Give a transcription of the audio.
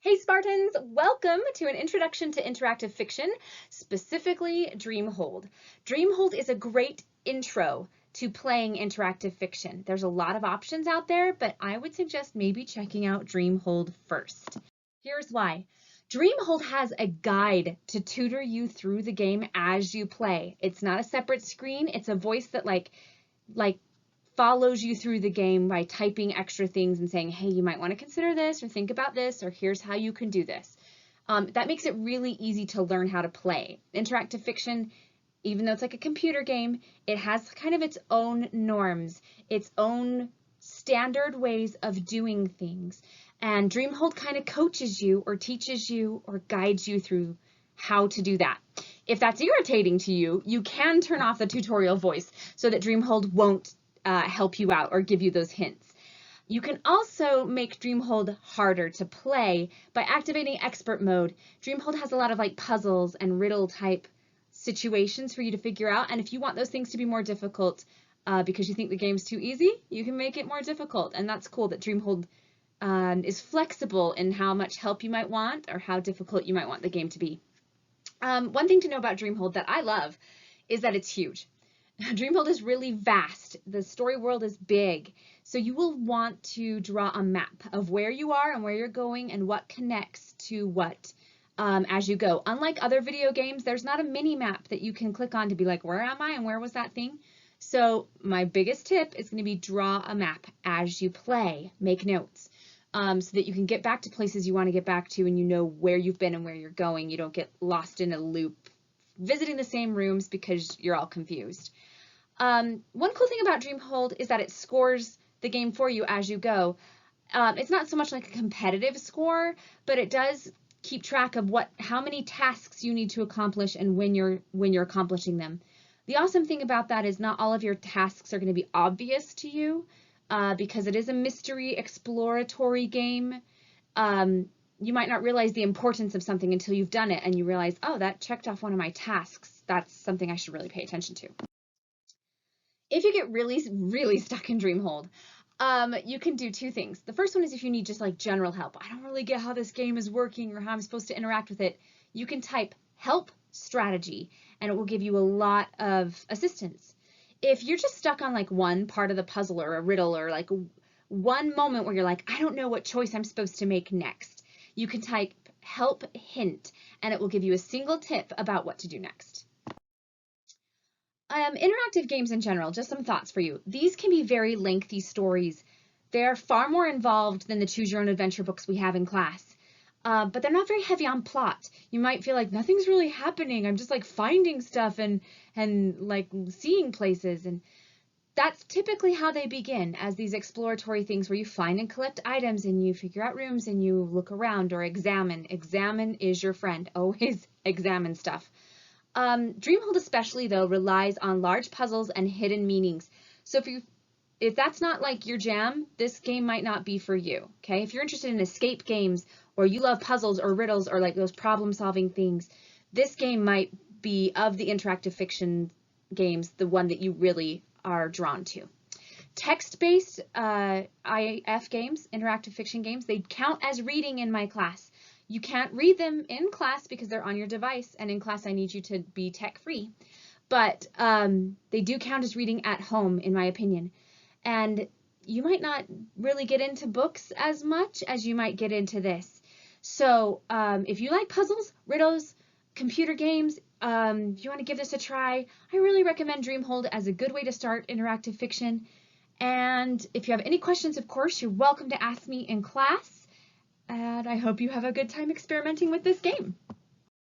Hey Spartans, welcome to an introduction to interactive fiction, specifically Dreamhold. Dreamhold is a great intro to playing interactive fiction. There's a lot of options out there, but I would suggest maybe checking out Dreamhold first. Here's why. Dreamhold has a guide to tutor you through the game as you play. It's not a separate screen, it's a voice that like follows you through the game by typing extra things and saying, hey, you might want to consider this or think about this, or here's how you can do this. That makes it really easy to learn how to play. Interactive fiction, even though it's like a computer game, it has kind of its own norms, its own standard ways of doing things. And Dreamhold kind of coaches you or teaches you or guides you through how to do that. If that's irritating to you, you can turn off the tutorial voice so that Dreamhold won't help you out or give you those hints. You can also make Dreamhold harder to play by activating expert mode. Dreamhold has a lot of like puzzles and riddle type situations for you to figure out, and if you want those things to be more difficult because you think the game's too easy, you can make it more difficult, and that's cool that Dreamhold is flexible in how much help you might want or how difficult you might want the game to be. One thing to know about Dreamhold that I love is that it's huge. Dreamhold is really vast. The story world is big. So you will want to draw a map of where you are and where you're going and what connects to what as you go. Unlike other video games, there's not a mini map that you can click on to be like, where am I and where was that thing? So my biggest tip is going to be draw a map as you play. Make notes so that you can get back to places you want to get back to and you know where you've been and where you're going. You don't get lost in a loop visiting the same rooms because you're all confused. One cool thing about Dreamhold is that it scores the game for you as you go. It's not so much like a competitive score, but it does keep track of how many tasks you need to accomplish and when you're accomplishing them. The awesome thing about that is not all of your tasks are going to be obvious to you because it is a mystery exploratory game. You might not realize the importance of something until you've done it and you realize, oh, that checked off one of my tasks. That's something I should really pay attention to. If you get really, really stuck in Dreamhold, you can do two things. The first one is if you need just like general help. I don't really get how this game is working or how I'm supposed to interact with it. You can type help strategy and it will give you a lot of assistance. If you're just stuck on like one part of the puzzle or a riddle or like one moment where you're like, I don't know what choice I'm supposed to make next, you can type help hint and it will give you a single tip about what to do next. Interactive games in general, just some thoughts for you. These can be very lengthy stories. They're far more involved than the choose your own adventure books we have in class. But they're not very heavy on plot. You might feel like nothing's really happening. I'm just like finding stuff and like seeing places. And that's typically how they begin, as these exploratory things where you find and collect items and you figure out rooms and you look around or examine. Examine is your friend. Always examine stuff. Dreamhold especially, though, relies on large puzzles and hidden meanings. So if that's not like your jam, this game might not be for you, okay? If you're interested in escape games or you love puzzles or riddles or like those problem-solving things, this game might be, of the interactive fiction games, the one that you really are drawn to. Text-based IF games, interactive fiction games, they count as reading in my class. You can't read them in class because they're on your device, and in class I need you to be tech-free. But they do count as reading at home, in my opinion. And you might not really get into books as much as you might get into this. So if you like puzzles, riddles, computer games, if you want to give this a try, I really recommend Dreamhold as a good way to start interactive fiction. And if you have any questions, of course, you're welcome to ask me in class. And I hope you have a good time experimenting with this game.